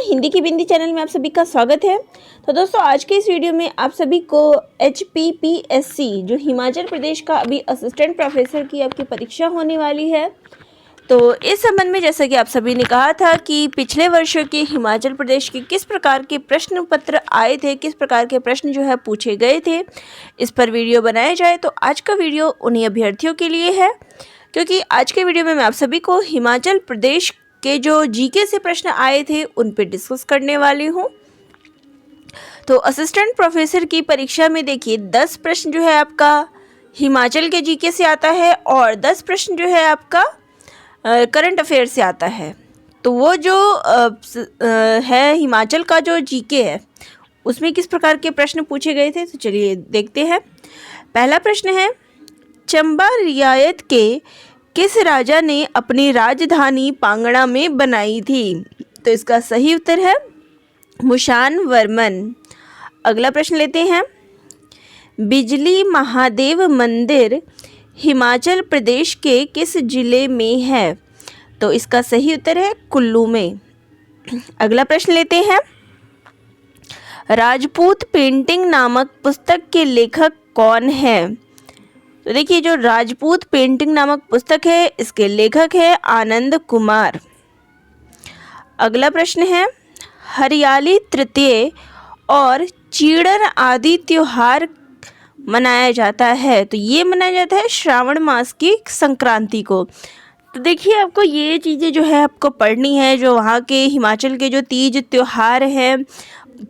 हिंदी की बिंदी चैनल में आप सभी का स्वागत है। तो दोस्तों, आज के इस वीडियो में आप सभी को HPPSC जो हिमाचल प्रदेश का अभी असिस्टेंट प्रोफेसर की आपकी परीक्षा होने वाली है, तो इस संबंध में जैसा कि आप सभी ने कहा था कि पिछले वर्षों के हिमाचल प्रदेश के किस प्रकार के प्रश्न पत्र आए थे, किस प्रकार के प्रश्न जो है पूछे गए थे, इस पर वीडियो बनाया जाए। तो आज का वीडियो उन्हीं अभ्यर्थियों के लिए है, क्योंकि आज के वीडियो में मैं आप सभी को हिमाचल प्रदेश के जो जीके से प्रश्न आए थे उन पे डिस्कस करने वाली हूँ। तो असिस्टेंट प्रोफेसर की परीक्षा में देखिए 10 प्रश्न जो है आपका हिमाचल के जीके से आता है और 10 प्रश्न जो है आपका करंट अफेयर से आता है। तो वो जो है हिमाचल का जो जीके है उसमें किस प्रकार के प्रश्न पूछे गए थे, तो चलिए देखते हैं। पहला प्रश्न है, चंबा रियायत के किस राजा ने अपनी राजधानी पांगणा में बनाई थी? तो इसका सही उत्तर है मुशान वर्मन। अगला प्रश्न लेते हैं, बिजली महादेव मंदिर हिमाचल प्रदेश के किस जिले में है? तो इसका सही उत्तर है कुल्लू में। अगला प्रश्न लेते हैं, राजपूत पेंटिंग नामक पुस्तक के लेखक कौन है? तो देखिए, जो राजपूत पेंटिंग नामक पुस्तक है इसके लेखक है आनंद कुमार। अगला प्रश्न है, हरियाली तृतीय और चीड़र आदि त्योहार मनाया जाता है, तो ये मनाया जाता है श्रावण मास की संक्रांति को। तो देखिए, आपको ये चीज़ें जो है आपको पढ़नी है, जो वहाँ के हिमाचल के जो तीज त्योहार हैं,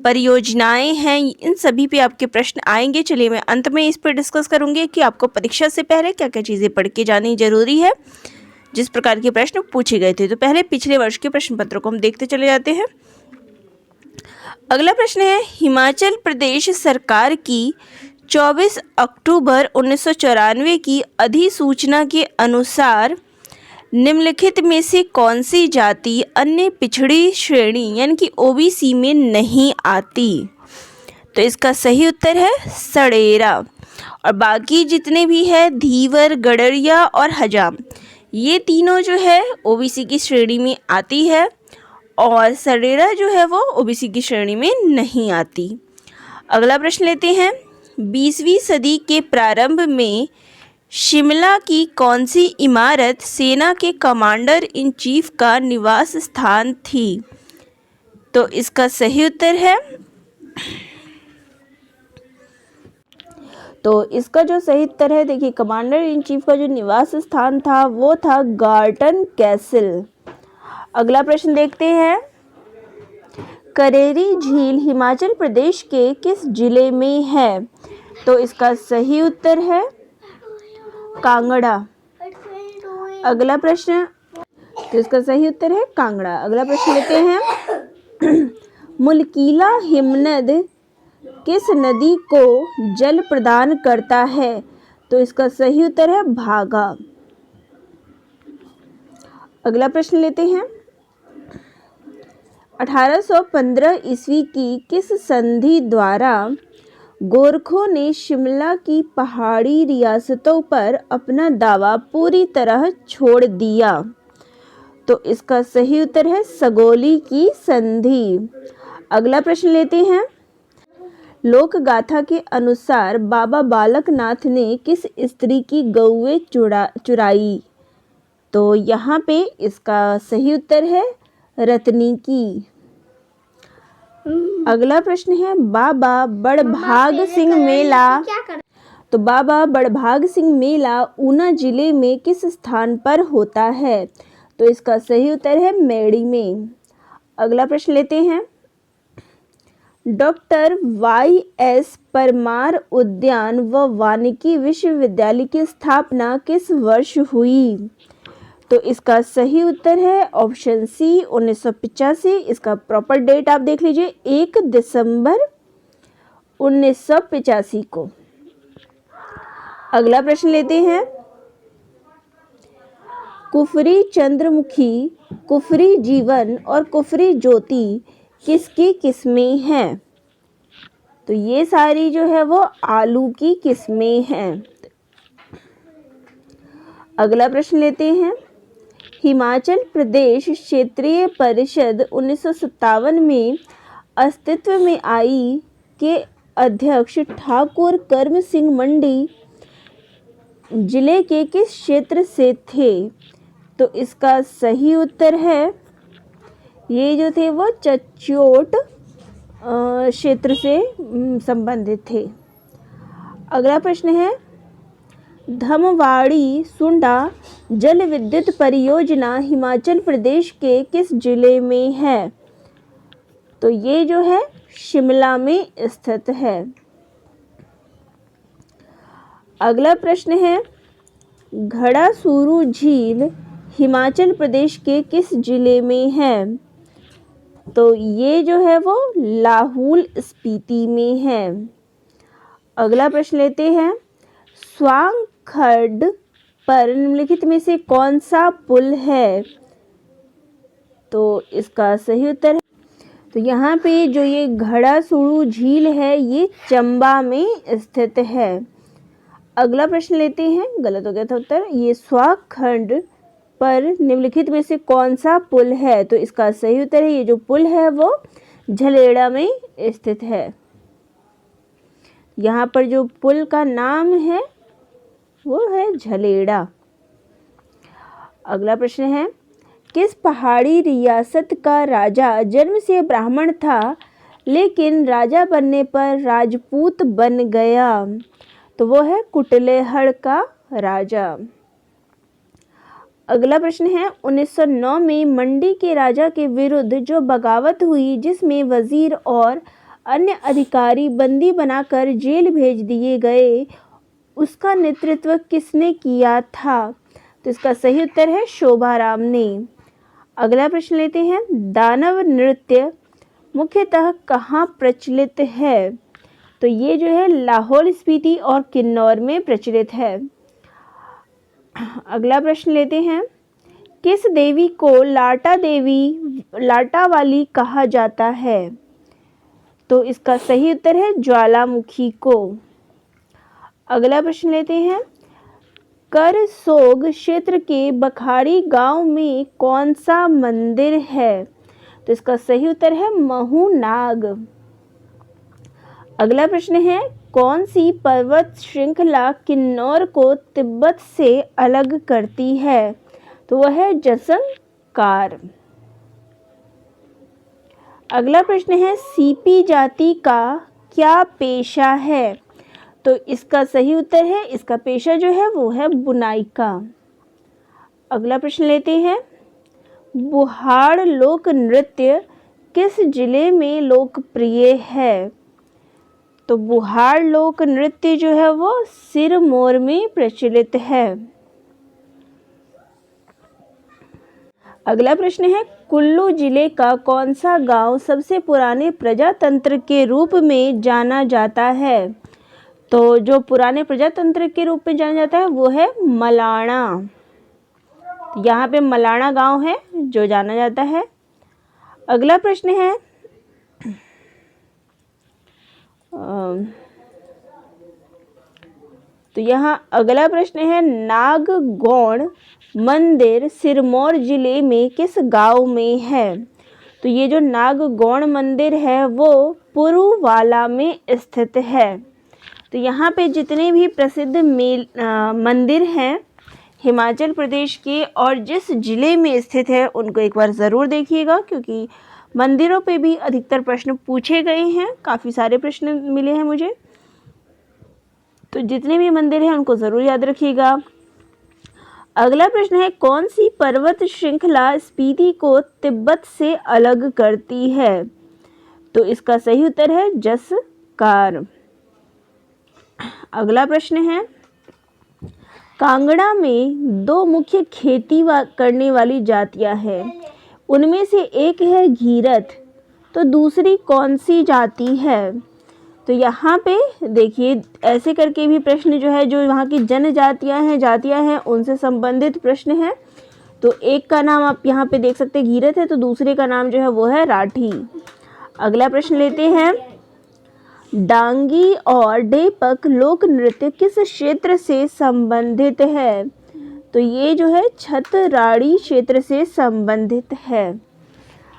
परियोजनाएं हैं, इन सभी पे आपके प्रश्न आएंगे। चलिए मैं अंत में इस पर डिस्कस करूंगी कि आपको परीक्षा से पहले क्या क्या चीज़ें पढ़ के जानी जरूरी है, जिस प्रकार के प्रश्न पूछे गए थे। तो पहले पिछले वर्ष के प्रश्न पत्रों को हम देखते चले जाते हैं। अगला प्रश्न है, हिमाचल प्रदेश सरकार की 24 अक्टूबर 1994 की अधिसूचना के अनुसार निम्नलिखित में से कौन सी जाति अन्य पिछड़ी श्रेणी यानी कि OBC में नहीं आती? तो इसका सही उत्तर है सड़ेरा। और बाकी जितने भी है धीवर, गडरिया और हजाम, ये तीनों जो है OBC की श्रेणी में आती है और सड़ेरा जो है वो OBC की श्रेणी में नहीं आती। अगला प्रश्न लेते हैं, 20वीं सदी के प्रारंभ में शिमला की कौन सी इमारत सेना के कमांडर इन चीफ का निवास स्थान थी? तो इसका सही उत्तर है, तो इसका जो सही उत्तर है, देखिए, कमांडर इन चीफ का जो निवास स्थान था वो था गार्टन कैसल। अगला प्रश्न देखते हैं, करेरी झील हिमाचल प्रदेश के किस जिले में है? तो इसका सही उत्तर है कांगड़ा। अगला प्रश्न, तो इसका सही उत्तर है कांगड़ा। अगला प्रश्न लेते हैं, मुल्कीला हिमनद किस नदी को जल प्रदान करता है? तो इसका सही उत्तर है भागा। अगला प्रश्न लेते हैं, 1815 ईस्वी की किस संधि द्वारा गोरखों ने शिमला की पहाड़ी रियासतों पर अपना दावा पूरी तरह छोड़ दिया? तो इसका सही उत्तर है सगोली की संधि। अगला प्रश्न लेते हैं, लोक गाथा के अनुसार बाबा बालक नाथ ने किस स्त्री की गौएं चुराई? तो यहाँ पे इसका सही उत्तर है रतनी की। अगला प्रश्न है, बाबा बड़भाग सिंह मेला, तो बाबा बड़भाग सिंह मेला ऊना जिले में किस स्थान पर होता है? तो इसका सही उत्तर है मेड़ी में। अगला प्रश्न लेते हैं, डॉक्टर YS परमार उद्यान व वानिकी विश्वविद्यालय की स्थापना किस वर्ष हुई? तो इसका सही उत्तर है ऑप्शन सी 1985। इसका प्रॉपर डेट आप देख लीजिए, 1 दिसंबर 1985 को। अगला प्रश्न लेते हैं, कुफरी चंद्रमुखी, कुफरी जीवन और कुफरी ज्योति किसकी किस्में हैं? तो ये सारी जो है वो आलू की किस्में हैं। अगला प्रश्न लेते हैं, हिमाचल प्रदेश क्षेत्रीय परिषद 1957 में अस्तित्व में आई के अध्यक्ष ठाकुर कर्म सिंह मंडी जिले के किस क्षेत्र से थे? तो इसका सही उत्तर है, ये जो थे वो चच्योट क्षेत्र से संबंधित थे। अगला प्रश्न है, धमवाड़ी सुंडा जल विद्युत परियोजना हिमाचल प्रदेश के किस जिले में है? तो ये जो है शिमला में स्थित है। अगला प्रश्न है, घड़ासूरू झील हिमाचल प्रदेश के किस जिले में है? तो ये जो है वो लाहौल स्पीति में है। अगला प्रश्न लेते हैं, स्वांग खर्ड पर निम्नलिखित में से कौन सा पुल है? तो इसका सही उत्तर है, तो यहाँ पे जो ये घड़ासूरू झील है ये चंबा में स्थित है। अगला प्रश्न लेते हैं, गलत हो गया था उत्तर, ये स्वांग खर्ड पर निम्नलिखित में से कौन सा पुल है? तो इसका सही उत्तर है, ये जो पुल है वो झलेड़ा में स्थित है। यहाँ पर जो पुल का नाम है वो है झलेड़ा। अगला प्रश्न है, किस पहाड़ी रियासत का राजा जन्म से ब्राह्मण था लेकिन राजा बनने पर राजपूत बन गया? तो वो है कुटलेहड़ का राजा। अगला प्रश्न है, 1909 में मंडी के राजा के विरुद्ध जो बगावत हुई जिसमें वजीर और अन्य अधिकारी बंदी बनाकर जेल भेज दिए गए, उसका नेतृत्व किसने किया था? तो इसका सही उत्तर है शोभाराम ने। अगला प्रश्न लेते हैं, दानव नृत्य मुख्यतः कहाँ प्रचलित है? तो ये जो है लाहौल स्पीति और किन्नौर में प्रचलित है। अगला प्रश्न लेते हैं, किस देवी को लाटा वाली कहा जाता है? तो इसका सही उत्तर है ज्वालामुखी को। अगला प्रश्न लेते हैं, करसोग क्षेत्र के बखाड़ी गांव में कौन सा मंदिर है? तो इसका सही उत्तर है महूनाग। अगला प्रश्न है, कौन सी पर्वत श्रृंखला किन्नौर को तिब्बत से अलग करती है? तो वह है जसंकार। अगला प्रश्न है, सीपी जाति का क्या पेशा है? तो इसका सही उत्तर है, इसका पेशा जो है वो है बुनाई का। अगला प्रश्न लेते हैं, बुहाड़ लोक नृत्य किस जिले में लोकप्रिय है? तो बुहाड़ लोक नृत्य जो है वो सिरमौर में प्रचलित है। अगला प्रश्न है, कुल्लू जिले का कौन सा गांव सबसे पुराने प्रजातंत्र के रूप में जाना जाता है? तो जो पुराने प्रजातंत्र के रूप में जाना जाता है वो है मलाणा। यहाँ पे मलाणा गांव है जो जाना जाता है। अगला प्रश्न है, तो यहाँ अगला प्रश्न है, नागगौड़ मंदिर सिरमौर जिले में किस गांव में है? तो ये जो नागगौड़ मंदिर है वो पुरुवाला में स्थित है। तो यहाँ पे जितने भी प्रसिद्ध मंदिर हैं हिमाचल प्रदेश के और जिस जिले में स्थित है उनको एक बार ज़रूर देखिएगा, क्योंकि मंदिरों पे भी अधिकतर प्रश्न पूछे गए हैं, काफ़ी सारे प्रश्न मिले हैं मुझे। तो जितने भी मंदिर हैं उनको ज़रूर याद रखिएगा। अगला प्रश्न है, कौन सी पर्वत श्रृंखला स्पीति को तिब्बत से अलग करती है? तो इसका सही उत्तर है जसकार। अगला प्रश्न है, कांगड़ा में दो मुख्य खेती करने वाली जातियां हैं, उनमें से एक है घीरथ, तो दूसरी कौन सी जाति है? तो यहाँ पे देखिए ऐसे करके भी प्रश्न जो है, जो वहाँ की जनजातियाँ हैं, जातियाँ हैं, उनसे संबंधित प्रश्न है। तो एक का नाम आप यहाँ पे देख सकते हैं घीरथ है, तो दूसरे का नाम जो है वो है राठी। अगला प्रश्न लेते हैं, डांगी और डेपक लोक नृत्य किस क्षेत्र से संबंधित है? तो ये जो है छतराड़ी क्षेत्र से संबंधित है।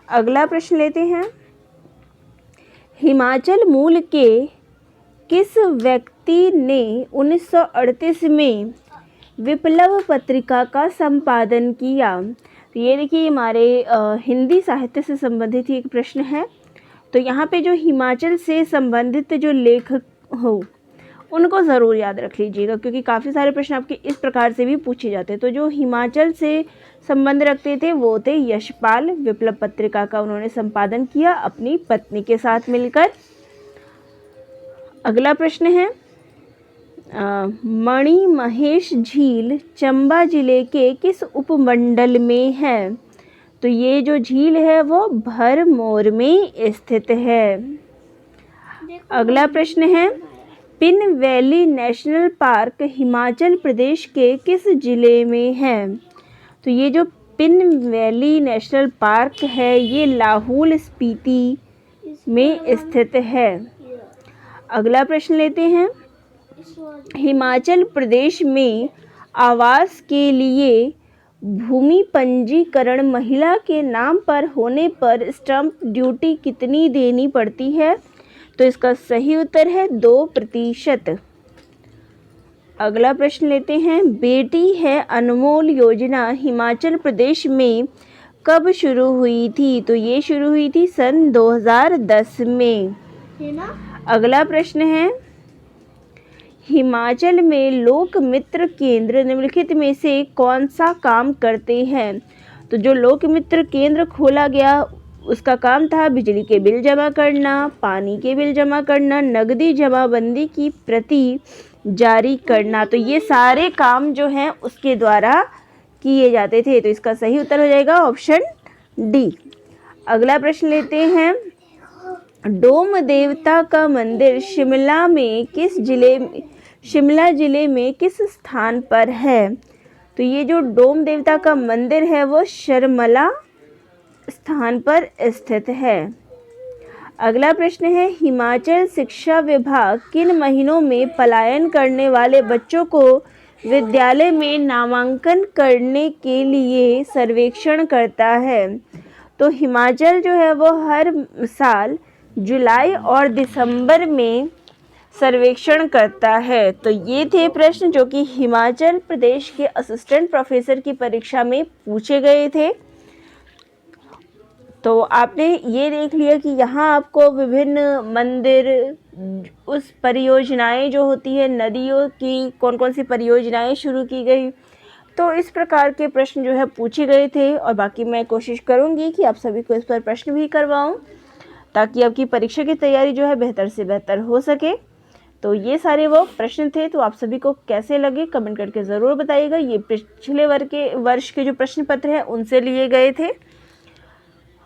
अगला प्रश्न लेते हैं, हिमाचल मूल के किस व्यक्ति ने 1938 में विप्लव पत्रिका का संपादन किया? तो ये देखिए हमारे हिंदी साहित्य से संबंधित ही एक प्रश्न है। तो यहाँ पे जो हिमाचल से संबंधित जो लेखक हो उनको ज़रूर याद रख लीजिएगा, क्योंकि काफ़ी सारे प्रश्न आपके इस प्रकार से भी पूछे जाते हैं। तो जो हिमाचल से संबंध रखते थे वो थे यशपाल। विप्लव पत्रिका का उन्होंने संपादन किया अपनी पत्नी के साथ मिलकर। अगला प्रश्न है, मणि महेश झील चंबा जिले के किस उपमंडल में है? तो ये जो झील है वो भरमौर में स्थित है। अगला प्रश्न है, Pin valley national park Himachal Pradesh के किस जिले में है? तो ये जो पिन वैली नेशनल पार्क है ये लाहौल स्पीति में स्थित है। अगला प्रश्न लेते हैं, हिमाचल प्रदेश में आवास के लिए भूमि पंजीकरण महिला के नाम पर होने पर स्टैंप ड्यूटी कितनी देनी पड़ती है? तो इसका सही उत्तर है 2%। अगला प्रश्न लेते हैं, बेटी है अनमोल योजना हिमाचल प्रदेश में कब शुरू हुई थी? तो ये शुरू हुई थी सन 2010 में। अगला प्रश्न है, हिमाचल में लोक मित्र केंद्र निम्नलिखित में से कौन सा काम करते हैं? तो जो लोक मित्र केंद्र खोला गया उसका काम था बिजली के बिल जमा करना, पानी के बिल जमा करना, नकदी जमाबंदी की प्रति जारी करना। तो ये सारे काम जो हैं उसके द्वारा किए जाते थे। तो इसका सही उत्तर हो जाएगा ऑप्शन डी। अगला प्रश्न लेते हैं, डोम देवता का मंदिर शिमला जिले में किस स्थान पर है? तो ये जो डोम देवता का मंदिर है वो शर्मला स्थान पर स्थित है। अगला प्रश्न है, हिमाचल शिक्षा विभाग किन महीनों में पलायन करने वाले बच्चों को विद्यालय में नामांकन करने के लिए सर्वेक्षण करता है? तो हिमाचल जो है वो हर साल जुलाई और दिसंबर में सर्वेक्षण करता है। तो ये थे प्रश्न जो कि हिमाचल प्रदेश के असिस्टेंट प्रोफेसर की परीक्षा में पूछे गए थे। तो आपने ये देख लिया कि यहाँ आपको विभिन्न मंदिर, उस परियोजनाएं जो होती है, नदियों की कौन कौन सी परियोजनाएं शुरू की गई, तो इस प्रकार के प्रश्न जो है पूछे गए थे। और बाकी मैं कोशिश करूँगी कि आप सभी को इस पर प्रश्न भी करवाऊँ ताकि आपकी परीक्षा की तैयारी जो है बेहतर से बेहतर हो सके। तो ये सारे वो प्रश्न थे। तो आप सभी को कैसे लगे कमेंट करके ज़रूर बताइएगा। ये पिछले वर्ष के जो प्रश्न पत्र हैं उनसे लिए गए थे।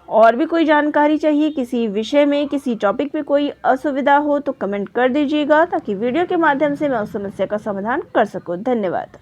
और भी कोई जानकारी चाहिए किसी विषय में, किसी टॉपिक पे कोई असुविधा हो तो कमेंट कर दीजिएगा ताकि वीडियो के माध्यम से मैं उस समस्या का समाधान कर सकूं। धन्यवाद।